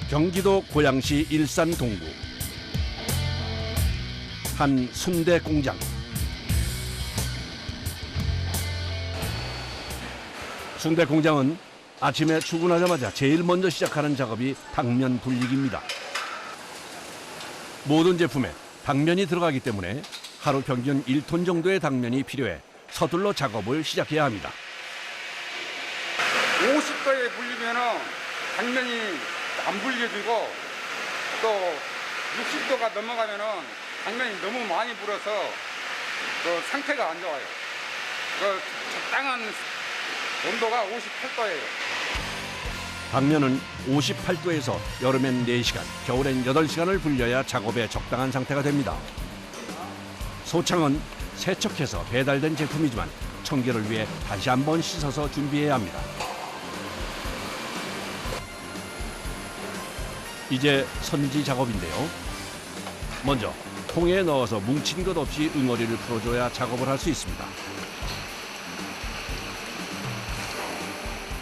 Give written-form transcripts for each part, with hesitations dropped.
경기도 고양시 일산 동구 한 순대 공장. 순대 공장은 아침에 출근하자마자 제일 먼저 시작하는 작업이 당면 불리기입니다. 모든 제품에 당면이 들어가기 때문에 하루 평균 1톤 정도의 당면이 필요해 서둘러 작업을 시작해야 합니다. 50도에 불리면은 당면이 안 불려지고 또 60도가 넘어가면은 당면이 너무 많이 불어서 그 상태가 안 좋아요. 그 적당한 온도가 58도예요. 당면은 58도에서 여름엔 4시간, 겨울엔 8시간을 불려야 작업에 적당한 상태가 됩니다. 소창은 세척해서 배달된 제품이지만 청결을 위해 다시 한번 씻어서 준비해야 합니다. 이제 선지 작업인데요. 먼저 통에 넣어서 뭉친 것 없이 응어리를 풀어줘야 작업을 할 수 있습니다.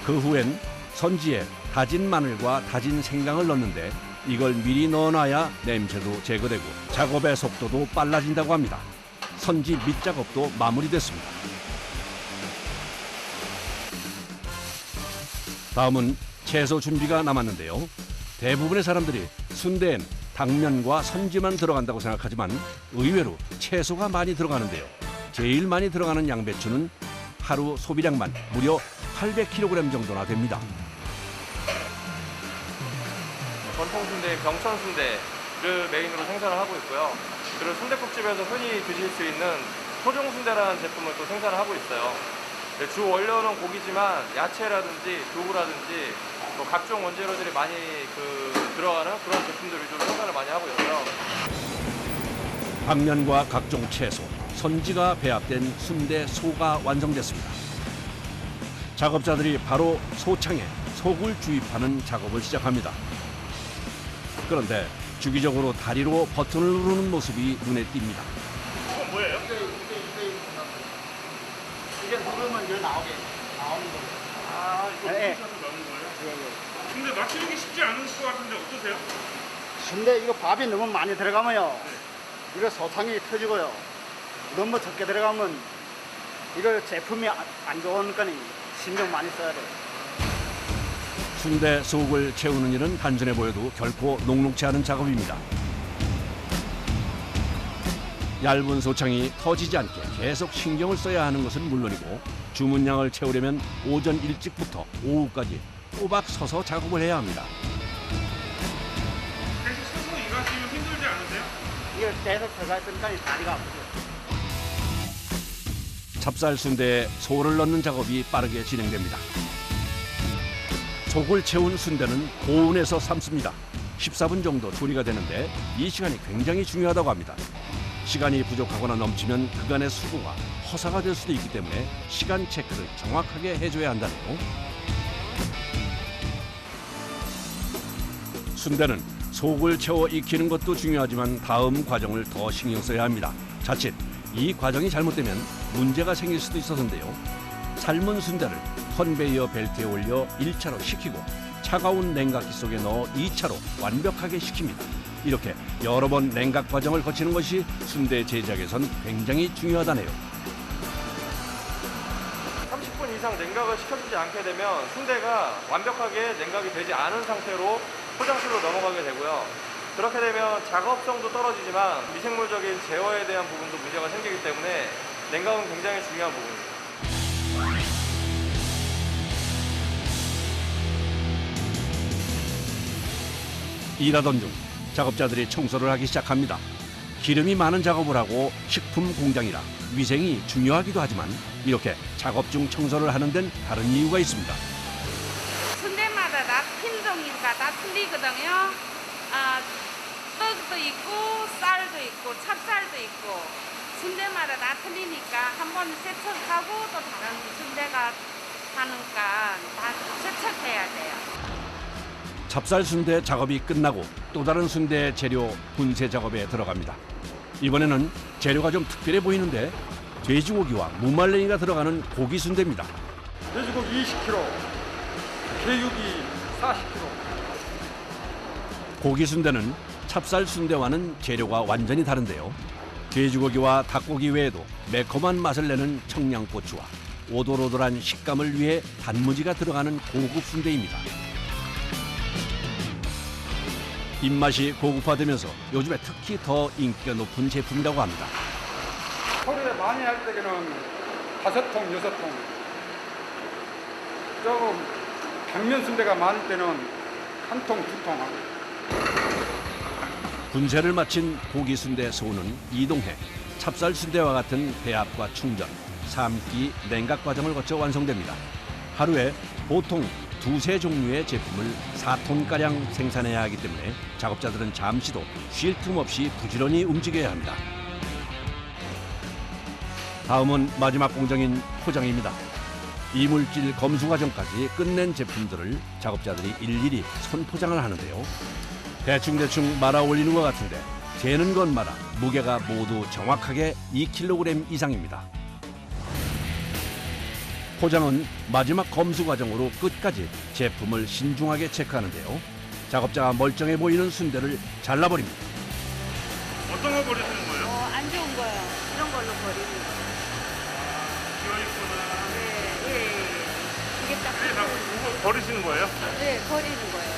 그 후엔 선지에 다진 마늘과 다진 생강을 넣는데 이걸 미리 넣어놔야 냄새도 제거되고 작업의 속도도 빨라진다고 합니다. 선지 밑작업도 마무리됐습니다. 다음은 채소 준비가 남았는데요. 대부분의 사람들이 순대엔 당면과 선지만 들어간다고 생각하지만 의외로 채소가 많이 들어가는데요. 제일 많이 들어가는 양배추는 하루 소비량만 무려 800kg 정도나 됩니다. 전통 순대인 병천 순대를 메인으로 생산을 하고 있고요. 그리고 순댓국집에서 흔히 드실 수 있는 토종 순대라는 제품을 또 생산을 하고 있어요. 주 원료는 고기지만 야채라든지 두부라든지 또 각종 원재료들이 많이 들어가는 그런 제품들 위주로 생산을 많이 하고 있어요. 당면과 각종 채소, 선지가 배합된 순대 소가 완성됐습니다. 작업자들이 바로 소창에 속을 주입하는 작업을 시작합니다. 그런데 주기적으로 다리로 버튼을 누르는 모습이 눈에 띕니다. 이건 뭐예요? 이게 누르면 이제 나오는 거예요. 아, 이거 네. 누르셔서 넣는 거예요? 근데 맞추기 쉽지 않을 것 같은데 어떠세요? 근데 이거 밥이 너무 많이 들어가면요. 이거 소탕이 터지고요. 너무 적게 들어가면 이거 제품이 안 좋은 거니 신경 많이 써야 돼요. 순대 속을 채우는 일은 단순해 보여도 결코 녹록지 않은 작업입니다. 얇은 소창이 터지지 않게 계속 신경을 써야 하는 것은 물론이고 주문량을 채우려면 오전 일찍부터 오후까지 꼬박 서서 작업을 해야 합니다. 계속 서서 일하시면 힘들지 않으세요? 이거 계속 들어가 있으니까 다리가 아프죠. 찹쌀 순대에 소를 넣는 작업이 빠르게 진행됩니다. 속을 채운 순대는 고온에서 삶습니다. 14분 정도 조리가 되는데 이 시간이 굉장히 중요하다고 합니다. 시간이 부족하거나 넘치면 그간의 수고가 허사가 될 수도 있기 때문에 시간 체크를 정확하게 해줘야 한다네요. 순대는 속을 채워 익히는 것도 중요하지만 다음 과정을 더 신경 써야 합니다. 자칫 이 과정이 잘못되면 문제가 생길 수도 있어서인데요. 삶은 순대를 컨베이어 벨트에 올려 1차로 식히고 차가운 냉각기 속에 넣어 2차로 완벽하게 식힙니다. 이렇게 여러 번 냉각 과정을 거치는 것이 순대 제작에선 굉장히 중요하다네요. 30분 이상 냉각을 시켜주지 않게 되면 순대가 완벽하게 냉각이 되지 않은 상태로 포장실로 넘어가게 되고요. 그렇게 되면 작업성도 떨어지지만 미생물적인 제어에 대한 부분도 문제가 생기기 때문에 냉각은 굉장히 중요한 부분입니다. 일하던 중 작업자들이 청소를 하기 시작합니다. 기름이 많은 작업을 하고 식품 공장이라 위생이 중요하기도 하지만 이렇게 작업 중 청소를 하는 데는 다른 이유가 있습니다. 순대마다品종이가 다 틀리거든요. 떡도 있고 쌀도 있고 찹쌀도 있고 순대마다 다 틀리니까 한번 세척하고 또 다른 순대가 하니까 다 세척해야 돼요. 찹쌀 순대 작업이 끝나고 또 다른 순대 재료 분쇄 작업에 들어갑니다. 이번에는 재료가 좀 특별해 보이는데 돼지고기와 무말랭이가 들어가는 고기 순대입니다. 돼지고기 20kg, 개육이 40kg. 고기 순대는 찹쌀 순대와는 재료가 완전히 다른데요. 돼지고기와 닭고기 외에도 매콤한 맛을 내는 청양고추와 오돌오돌한 식감을 위해 단무지가 들어가는 고급 순대입니다. 입맛이 고급화되면서 요즘에 특히 더 인기가 높은 제품이라고 합니다. 하루에 많이 할 때는 5통, 6통. 조금 당면 순대가 많을 때는 1통, 2통 하고. 군세를 마친 고기 순대 소는 이동해 찹쌀 순대와 같은 배합과 충전, 삶기, 냉각 과정을 거쳐 완성됩니다. 하루에 보통 2~3 종류의 제품을 4톤가량 생산해야 하기 때문에 작업자들은 잠시도 쉴 틈 없이 부지런히 움직여야 합니다. 다음은 마지막 공정인 포장입니다. 이물질 검수 과정까지 끝낸 제품들을 작업자들이 일일이 손포장을 하는데요. 대충 말아 올리는 것 같은데 재는 것마다 무게가 모두 정확하게 2kg 이상입니다. 포장은 마지막 검수 과정으로 끝까지 제품을 신중하게 체크하는데요. 작업자가 멀쩡해 보이는 순대를 잘라버립니다. 어떤 거 버리시는 거예요? 안 좋은 거요. 이런 걸로 버리는 거. 비어있거나 이게 딱 다 버리시는 거예요? 네, 버리는 거예요.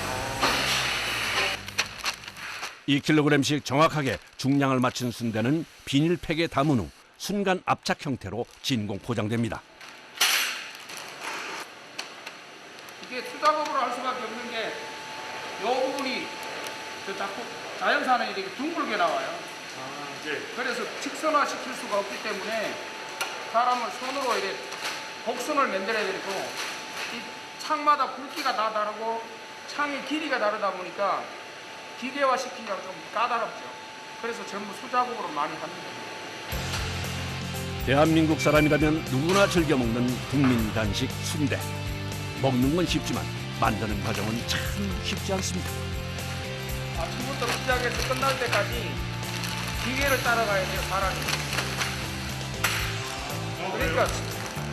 2kg씩 정확하게 중량을 맞춘 순대는 비닐팩에 담은 후 순간 압착 형태로 진공 포장됩니다. 이게 수작업으로 할 수밖에 없는 게 이 부분이 자꾸 자연산은 이렇게 둥글게 나와요. 네. 그래서 직선화 시킬 수가 없기 때문에 사람은 손으로 이렇게 곡선을 만들어야 되고 이 창마다 굵기가 다 다르고 창의 길이가 다르다 보니까 기계화 시키기가 좀 까다롭죠. 그래서 전부 수작업으로 많이 합니다. 대한민국 사람이라면 누구나 즐겨 먹는 국민 간식 순대. 먹는 건 쉽지만 만드는 과정은 참 쉽지 않습니다. 아침부터 시작해서 끝날 때까지 기계를 따라가야 돼요, 사람이. 그러니까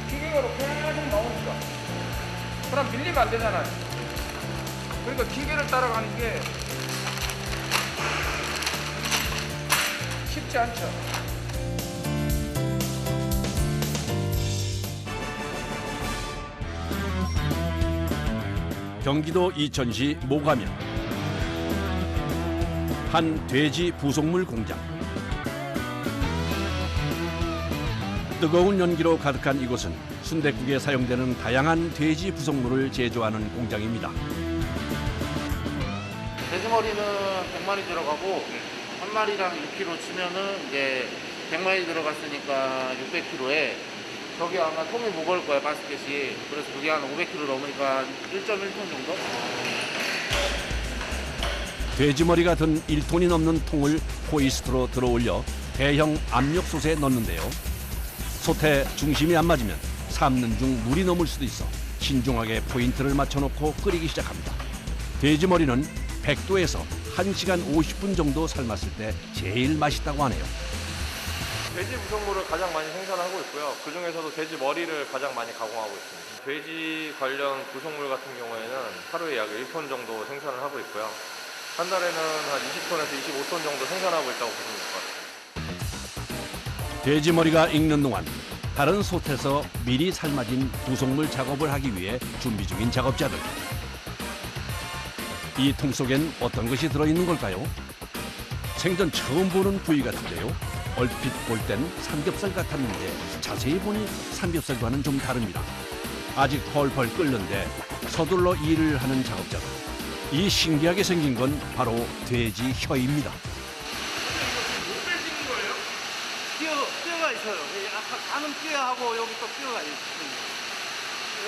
기계로 계속 나오니까. 그럼 밀리면 안 되잖아요. 그러니까 기계를 따라가는 게 쉽지 않죠. 경기도 이천시 모가면 한 돼지 부속물 공장. 뜨거운 연기로 가득한 이곳은 순댓국에 사용되는 다양한 돼지 부속물을 제조하는 공장입니다. 돼지머리는 100마리 들어가고 한 마리당 6kg 치면은 이제 100마리 들어갔으니까 600kg에 저기 아마 통이 무거울 거예요, 바스켓이. 그래서 그게 한 500kg 넘으니까 1.1톤 정도? 돼지머리가 든 1톤이 넘는 통을 호이스트로 들어올려 대형 압력솥에 넣는데요. 솥에 중심이 안 맞으면 삶는 중 물이 넘을 수도 있어 신중하게 포인트를 맞춰놓고 끓이기 시작합니다. 돼지머리는 100도에서 1시간 50분 정도 삶았을 때 제일 맛있다고 하네요. 돼지 부속물을 가장 많이 생산하고 있고요. 그 중에서도 돼지 머리를 가장 많이 가공하고 있습니다. 돼지 관련 부속물 같은 경우에는 하루에 약 1톤 정도 생산을 하고 있고요. 한 달에는 한 20톤에서 25톤 정도 생산하고 있다고 보시면 될 것 같습니다. 돼지 머리가 익는 동안 다른 솥에서 미리 삶아진 부속물 작업을 하기 위해 준비 중인 작업자들. 이 통 속엔 어떤 것이 들어있는 걸까요? 생전 처음 보는 부위 같은데요. 얼핏 볼 땐 삼겹살 같았는데 자세히 보니 삼겹살과는 좀 다릅니다. 아직 펄펄 끓는데 서둘러 일을 하는 작업자들. 이 신기하게 생긴 건 바로 돼지 혀입니다. 뼈가 있어요. 아까 가는 뼈하고 여기 또 뼈가 있습니다.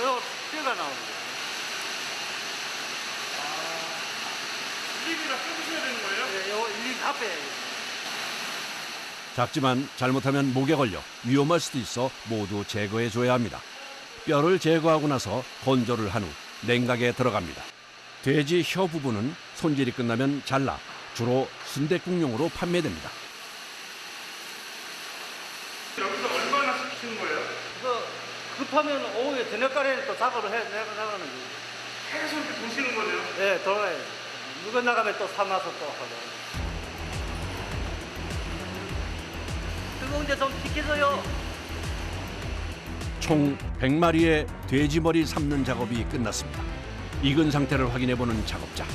요 뼈가 나옵니다. 일일이라 뜯으셔야 되는 거예요? 네, 요 일일이 다 빼요. 작지만 잘못하면 목에 걸려 위험할 수도 있어 모두 제거해 줘야 합니다. 뼈를 제거하고 나서 건조를 한 후 냉각에 들어갑니다. 돼지 혀 부분은 손질이 끝나면 잘라 주로 순댓국용으로 판매됩니다. 여기서 얼마나 시키는 거예요? 그래서 급하면 오후에 저녁까지 또 작업을 해 나가는 거예요. 계속 이렇게 도시는 거네요? 네, 돌아요. 이거 나가면 또 삶아서 또 하고. 뜨거운데 좀 식혀줘요. 총 100마리의 돼지머리 삶는 작업이 끝났습니다. 익은 상태를 확인해보는 작업자.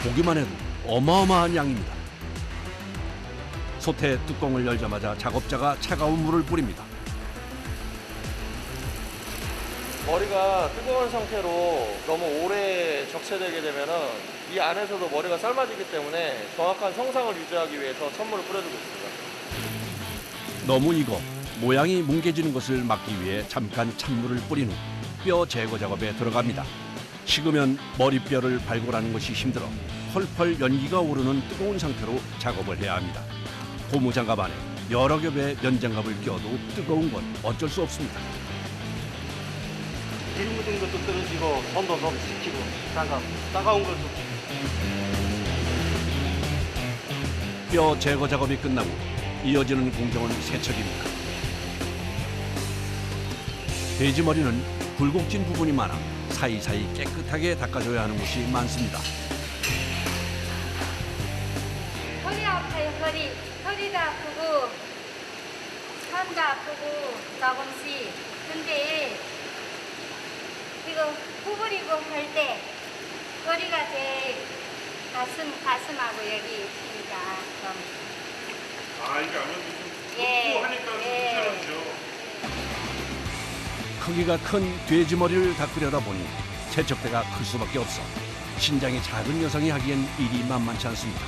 보기만 해도 어마어마한 양입니다. 솥에 뚜껑을 열자마자 작업자가 차가운 물을 뿌립니다. 머리가 뜨거운 상태로 너무 오래 적체되게 되면은 이 안에서도 머리가 삶아지기 때문에 정확한 성상을 유지하기 위해서 찬물을 뿌려주고 있습니다. 너무 익어 모양이 뭉개지는 것을 막기 위해 잠깐 찬물을 뿌린 후 뼈 제거 작업에 들어갑니다. 식으면 머리뼈를 발굴하는 것이 힘들어 펄펄 연기가 오르는 뜨거운 상태로 작업을 해야 합니다. 고무장갑 안에 여러 겹의 면장갑을 껴도 뜨거운 건 어쩔 수 없습니다. 길 묻은 것도 떨어지고 손도 좀 식히고 따가운 것도. 뼈 제거 작업이 끝나고 이어지는 공정은 세척입니다. 돼지 머리는 굴곡진 부분이 많아 사이사이 깨끗하게 닦아줘야 하는 곳이 많습니다. 허리 아파요, 허리. 허리도 아프고, 손도 아프고, 조금씩. 근데, 이거 구부리고 할 때, 허리가 제일 가슴하고 여기 있으니까 좀. 아, 이게 아무래도 좀 예, 굽고 하니까 좀 예. 불편하죠. 크기가 큰 돼지 머리를 닦으려다 보니 세척대가 클 수밖에 없어 신장이 작은 여성이 하기엔 일이 만만치 않습니다.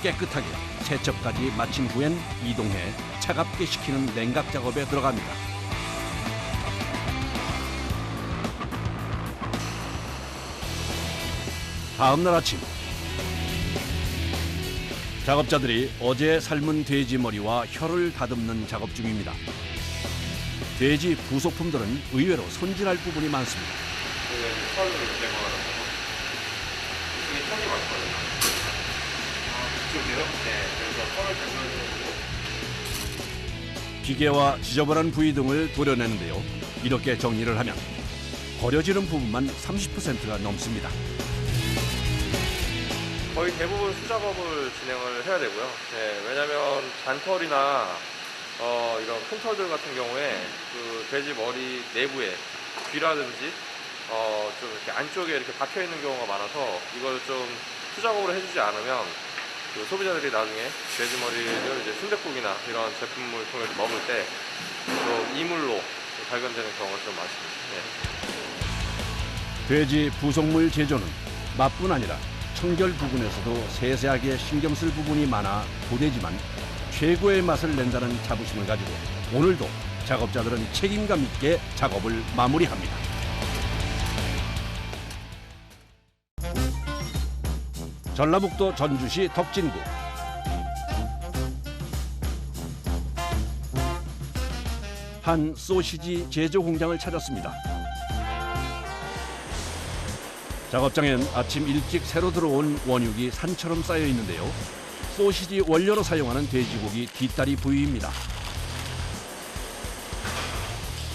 깨끗하게 세척까지 마친 후엔 이동해 차갑게 식히는 냉각 작업에 들어갑니다. 다음 날 아침 작업자들이 어제 삶은 돼지 머리와 혀를 다듬는 작업 중입니다. 돼지 부속품들은 의외로 손질할 부분이 많습니다. 털을 제거하는 거. 이쪽에 털이 많거든요. 이쪽이요? 네, 그래서 털을 제거해주고. 기계와 지저분한 부위 등을 도려내는데요. 이렇게 정리를 하면 버려지는 부분만 30%가 넘습니다. 거의 대부분 수작업을 진행을 해야 되고요. 네, 왜냐하면 잔털이나 이런 큰 털들 같은 경우에 그 돼지 머리 내부에 귀라든지 좀 이렇게 안쪽에 이렇게 박혀 있는 경우가 많아서 이걸 좀 수작업으로 해주지 않으면 그 소비자들이 나중에 돼지 머리를 이제 순댓국이나 이런 제품을 통해서 먹을 때 또 이물로 발견되는 경우가 좀 많습니다. 네. 돼지 부속물 제조는 맛뿐 아니라 청결 부분에서도 세세하게 신경 쓸 부분이 많아 고되지만 최고의 맛을 낸다는 자부심을 가지고 오늘도 작업자들은 책임감 있게 작업을 마무리합니다. 전라북도 전주시 덕진구. 한 소시지 제조 공장을 찾았습니다. 작업장엔 아침 일찍 새로 들어온 원육이 산처럼 쌓여 있는데요. 소시지 원료로 사용하는 돼지고기 뒷다리 부위입니다.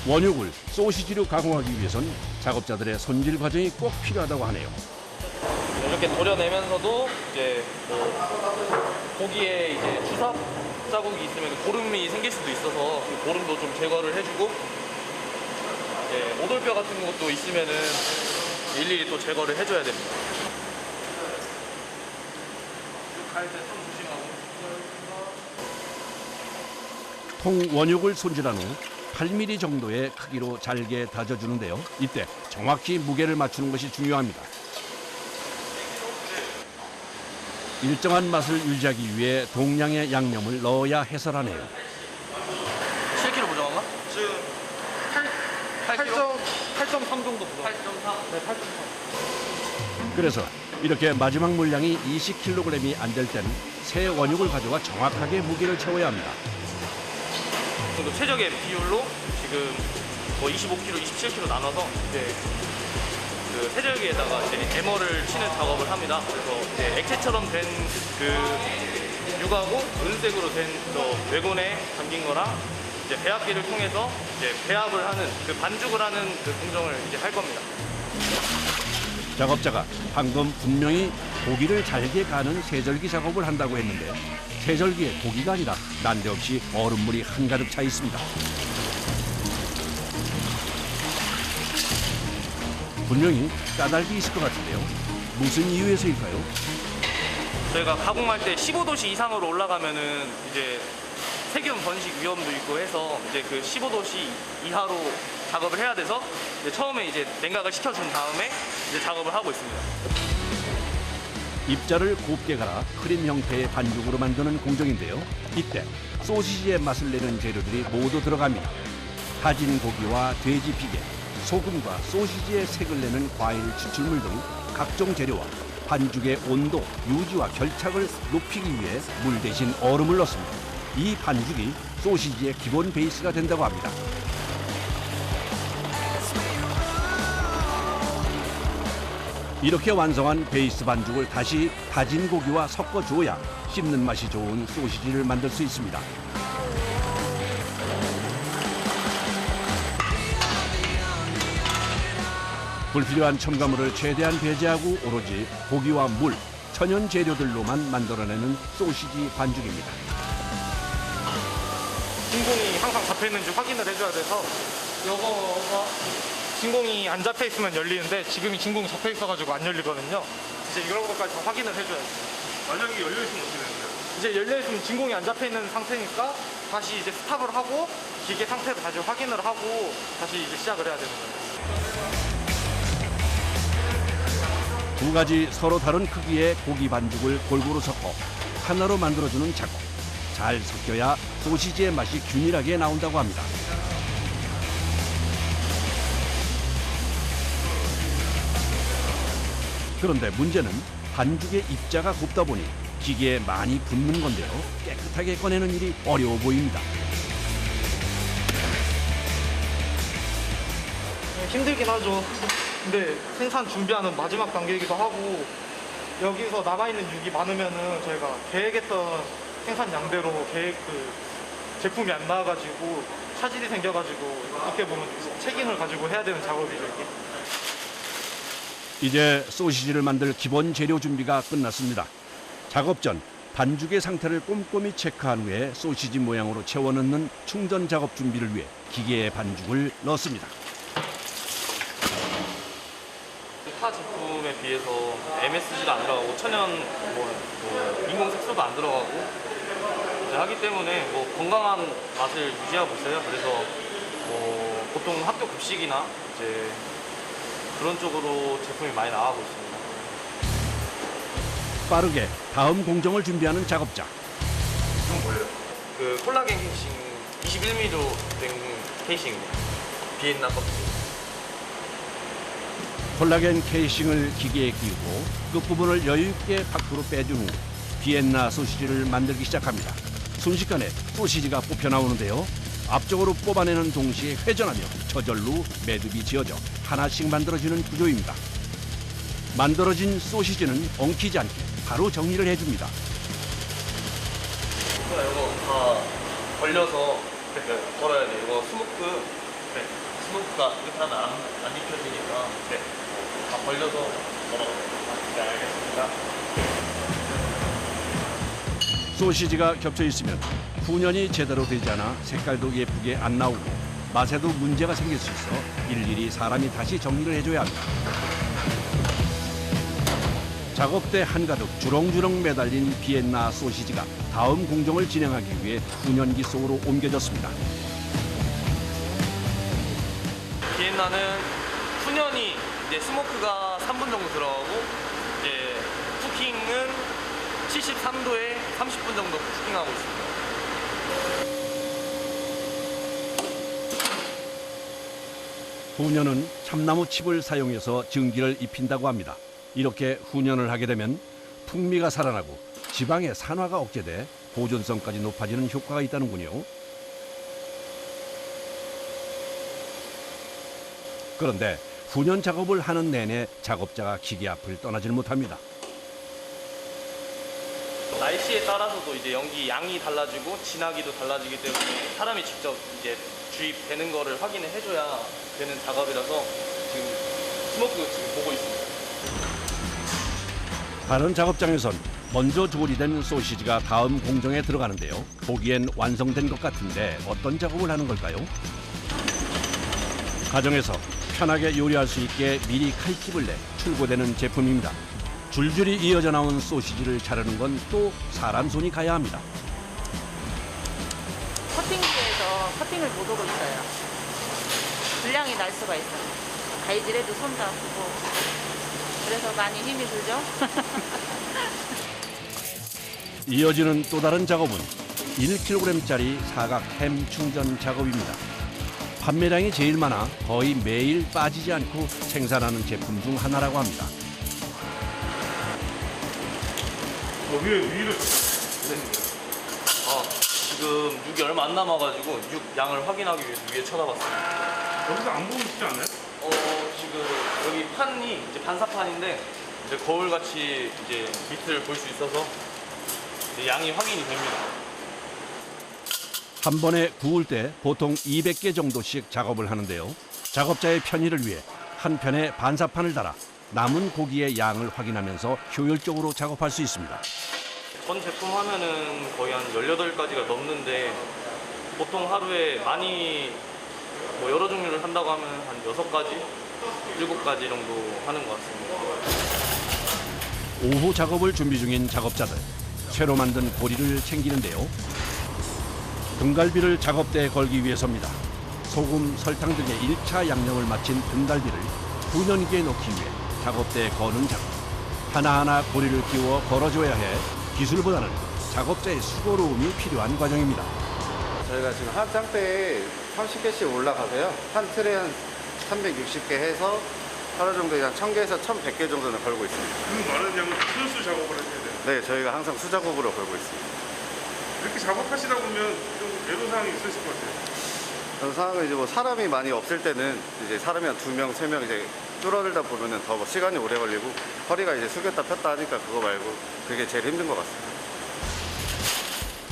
원육을 소시지로 가공하기 위해선 작업자들의 손질 과정이 꼭 필요하다고 하네요. 이렇게 도려내면서도 이제 고기에 이제 주사 자국이 있으면 고름이 생길 수도 있어서 그 고름도 좀 제거를 해주고, 오돌뼈 같은 것도 있으면은 일일이 또 제거를 해줘야 됩니다. 갈 때 좀 조심하고. 통 원육을 손질한 후 8mm 정도의 크기로 잘게 다져주는데요. 이때 정확히 무게를 맞추는 것이 중요합니다. 일정한 맛을 유지하기 위해 동량의 양념을 넣어야 해설하네요. 7kg 부정한가? 지금 8.3 정도 부정. 8.4? 네, 8.4. 그래서 이렇게 마지막 물량이 20kg이 안 될 때는 새 원육을 가져와 정확하게 무게를 채워야 합니다. 정도 최적의 비율로 지금 뭐 25kg, 27kg 나눠서 이제 그 세절기에다가 이제 에머를 치는 작업을 합니다. 그래서 이제 액체처럼 된 그 육하고 은색으로 된 외곤에 담긴 거랑 이제 배합기를 통해서 이제 배합을 하는 그 반죽을 하는 그 공정을 이제 할 겁니다. 작업자가 방금 분명히 고기를 잘게 가는 세절기 작업을 한다고 했는데 세절기에 고기가 아니라 난데없이 얼음물이 한가득 차 있습니다. 분명히 까닭이 있을 것 같은데요. 무슨 이유에서일까요? 저희가 가공할 때 15도씨 이상으로 올라가면은 이제 세균 번식 위험도 있고 해서 이제 그 15도씨 이하로 작업을 해야 돼서 이제 처음에 이제 냉각을 시켜준 다음에 이제 작업을 하고 있습니다. 입자를 곱게 갈아 크림 형태의 반죽으로 만드는 공정인데요. 이때 소시지의 맛을 내는 재료들이 모두 들어갑니다. 다진 고기와 돼지 비계, 소금과 소시지의 색을 내는 과일 추출물 등 각종 재료와 반죽의 온도, 유지와 결착을 높이기 위해 물 대신 얼음을 넣습니다. 이 반죽이 소시지의 기본 베이스가 된다고 합니다. 이렇게 완성한 베이스 반죽을 다시 다진 고기와 섞어주어야 씹는 맛이 좋은 소시지를 만들 수 있습니다. 불필요한 첨가물을 최대한 배제하고 오로지 고기와 물, 천연 재료들로만 만들어내는 소시지 반죽입니다. 진공이 항상 잡혀 있는지 확인을 해줘야 돼서 요거가 진공이 안 잡혀 있으면 열리는데 지금이 진공이 잡혀 있어가지고 안 열리거든요. 이제 이런 것까지 다 확인을 해줘야죠. 만약에 열려 있으면 어떻게 되는 거예요? 이제 열려 있으면 진공이 안 잡혀 있는 상태니까 다시 이제 스탑을 하고 기계 상태를 다시 확인을 하고 다시 이제 시작을 해야 되는 거예요. 두 가지 서로 다른 크기의 고기 반죽을 골고루 섞어 하나로 만들어주는 작업. 잘 섞여야 소시지의 맛이 균일하게 나온다고 합니다. 그런데 문제는 반죽의 입자가 곱다 보니 기계에 많이 붙는 건데요. 깨끗하게 꺼내는 일이 어려워 보입니다. 힘들긴 하죠. 근데 생산 준비하는 마지막 단계이기도 하고 여기서 남아있는 육이 많으면은 저희가 계획했던 생산 양대로 제품이 안 나와가지고 차질이 생겨가지고 어떻게 보면 책임을 가지고 해야 되는 작업이죠, 이게. 이제 소시지를 만들 기본 재료 준비가 끝났습니다. 작업 전 반죽의 상태를 꼼꼼히 체크한 후에 소시지 모양으로 채워 넣는 충전 작업 준비를 위해 기계에 반죽을 넣습니다. 타 제품에 비해서 MSG도 안 들어가고 천연 인공 색소도 안 들어가고 이제 하기 때문에 건강한 맛을 유지하고 있어요. 그래서 보통 학교 급식이나 이제 그런 쪽으로 제품이 많이 나가고 있습니다. 빠르게 다음 공정을 준비하는 작업자. 이건 뭐예요? 그 콜라겐 케이싱 21mm로 된 케이싱입니다. 비엔나 껍질. 콜라겐 케이싱을 기계에 끼우고 끝부분을 여유있게 밖으로 빼준 후 비엔나 소시지를 만들기 시작합니다. 순식간에 소시지가 뽑혀 나오는데요. 앞쪽으로 뽑아내는 동시에 회전하며 저절로 매듭이 지어져 하나씩 만들어지는 구조입니다. 만들어진 소시지는 엉키지 않게 바로 정리를 해줍니다. 이거 다 벌려서 걸어야 돼요. 이거 스모크, 스모크가 이렇게 하면 안 입혀지니까 다 벌려서 걸어가요. 네, 알겠습니다. 소시지가 겹쳐 있으면 훈연이 제대로 되지 않아 색깔도 예쁘게 안 나오고 맛에도 문제가 생길 수 있어 일일이 사람이 다시 정리를 해줘야 합니다. 작업대 한가득 주렁주렁 매달린 비엔나 소시지가 다음 공정을 진행하기 위해 훈연기 속으로 옮겨졌습니다. 비엔나는 훈연이 이제 스모크가 3분 정도 들어가고 이제 쿠킹은 73도에 30분 정도 쿠킹하고 있습니다. 훈연은 참나무 칩을 사용해서 증기를 입힌다고 합니다. 이렇게 훈연을 하게 되면 풍미가 살아나고 지방의 산화가 억제돼 보존성까지 높아지는 효과가 있다는군요. 그런데 훈연 작업을 하는 내내 작업자가 기계 앞을 떠나질 못합니다. 날씨에 따라서도 이제 연기 양이 달라지고 진하기도 달라지기 때문에 사람이 직접 이제 주입되는 거를 확인을 해줘야 되는 작업이라서 지금 스모크 지금 보고 있습니다. 다른 작업장에선 먼저 조리된 소시지가 다음 공정에 들어가는데요. 보기엔 완성된 것 같은데 어떤 작업을 하는 걸까요? 가정에서 편하게 요리할 수 있게 미리 칼집을 내 출고되는 제품입니다. 줄줄이 이어져 나온 소시지를 자르는 건 또 사람 손이 가야 합니다. 커팅기에서 커팅을 못 오고 있어요. 불량이 날 수가 있어요. 가위질해도 손도 아프고 그래서 많이 힘이 들죠. 이어지는 또 다른 작업은 1kg짜리 사각 햄 충전 작업입니다. 판매량이 제일 많아 거의 매일 빠지지 않고 생산하는 제품 중 하나라고 합니다. 위를 지금 6이 얼마 안 남아가지고 6 양을 확인하기 위해서 위에 쳐다봤습니다. 여기서 안 보고 있지 않아요? 지금 여기 판이 이제 반사판인데 이제 거울같이 이제 밑을 볼 수 있어서 이제 양이 확인이 됩니다. 한 번에 구울 때 보통 200개 정도씩 작업을 하는데요. 작업자의 편의를 위해 한 편에 반사판을 달아 남은 고기의 양을 확인하면서 효율적으로 작업할 수 있습니다. 전 제품 하면은 거의 한 18가지가 넘는데 보통 하루에 많이 뭐 여러 종류를 한다고 하면 한 6가지, 7가지 정도 하는 것 같습니다. 오후 작업을 준비 중인 작업자들. 새로 만든 고리를 챙기는데요. 등갈비를 작업대에 걸기 위해서입니다. 소금, 설탕 등의 1차 양념을 마친 등갈비를 분연기에 넣기 위해 작업대에 거는 작업. 하나하나 고리를 끼워 걸어줘야 해 기술보다는 작업자의 수고로움이 필요한 과정입니다. 저희가 지금 한 짱대에 30개씩 올라가서요. 한 틀에 한 360개 해서 하루 정도에 한 1000개에서 1100개 정도는 걸고 있습니다. 그 많은 양을 수수 작업을 하셔야 돼요. 네, 저희가 항상 수작업으로 걸고 있습니다. 이렇게 작업하시다 보면 좀 애로사항이 있으실 것 같아요. 그런 상황은 이제 뭐 사람이 많이 없을 때는 이제 사람이 한 2명, 3명 이제 줄어들다 보면은 더 시간이 오래 걸리고 허리가 이제 숙였다 폈다 하니까 그거 말고 그게 제일 힘든 것 같습니다.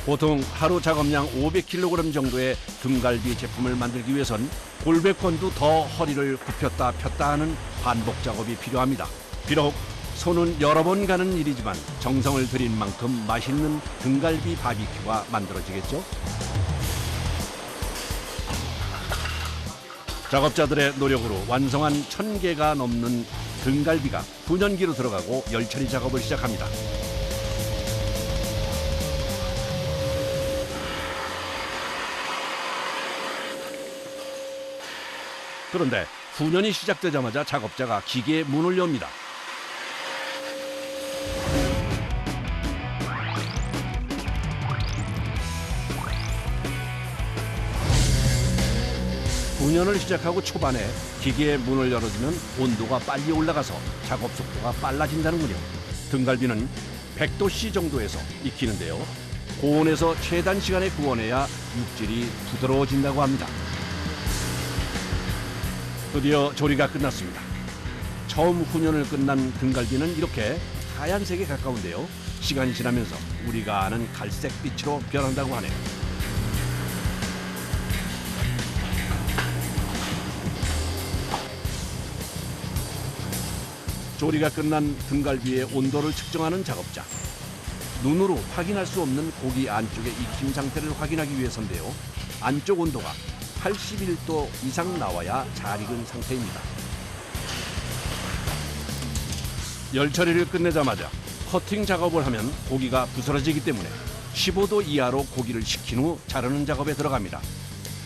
보통 하루 작업량 500kg 정도의 등갈비 제품을 만들기 위해선 골백번도 더 허리를 굽혔다 폈다 하는 반복 작업이 필요합니다. 비록 손은 여러 번 가는 일이지만 정성을 들인 만큼 맛있는 등갈비 바비큐가 만들어지겠죠. 작업자들의 노력으로 완성한 1000개가 넘는 등갈비가 분연기로 들어가고 열처리 작업을 시작합니다. 그런데 훈연이 시작되자마자 작업자가 기계에 문을 엽니다. 훈연을 시작하고 초반에 기계의 문을 열어주면 온도가 빨리 올라가서 작업 속도가 빨라진다는군요. 등갈비는 100도씨 정도에서 익히는데요. 고온에서 최단 시간에 구워내야 육질이 부드러워진다고 합니다. 드디어 조리가 끝났습니다. 처음 훈연을 끝난 등갈비는 이렇게 하얀색에 가까운데요. 시간이 지나면서 우리가 아는 갈색빛으로 변한다고 하네요. 조리가 끝난 등갈비의 온도를 측정하는 작업자. 눈으로 확인할 수 없는 고기 안쪽의 익힘 상태를 확인하기 위해서인데요. 안쪽 온도가 81도 이상 나와야 잘 익은 상태입니다. 열 처리를 끝내자마자 커팅 작업을 하면 고기가 부스러지기 때문에 15도 이하로 고기를 식힌 후 자르는 작업에 들어갑니다.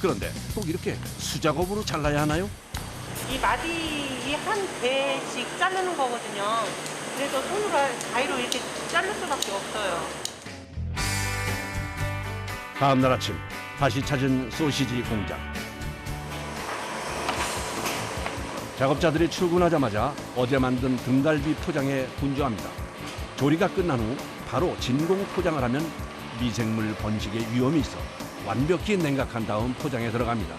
그런데 꼭 이렇게 수작업으로 잘라야 하나요? 이 마디 한 대씩 자르는 거거든요. 그래서 손으로 가위로 이렇게 자를 수밖에 없어요. 다음 날 아침 다시 찾은 소시지 공장. 작업자들이 출근하자마자 어제 만든 등갈비 포장에 분주합니다. 조리가 끝난 후 바로 진공 포장을 하면 미생물 번식의 위험이 있어 완벽히 냉각한 다음 포장에 들어갑니다.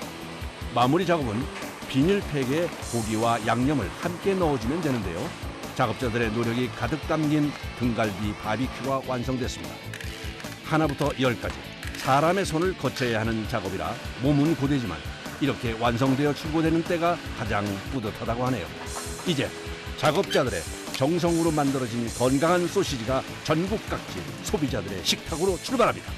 마무리 작업은 비닐팩에 고기와 양념을 함께 넣어주면 되는데요. 작업자들의 노력이 가득 담긴 등갈비 바비큐가 완성됐습니다. 하나부터 열까지 사람의 손을 거쳐야 하는 작업이라 몸은 고되지만 이렇게 완성되어 출고되는 때가 가장 뿌듯하다고 하네요. 이제 작업자들의 정성으로 만들어진 건강한 소시지가 전국 각지 소비자들의 식탁으로 출발합니다.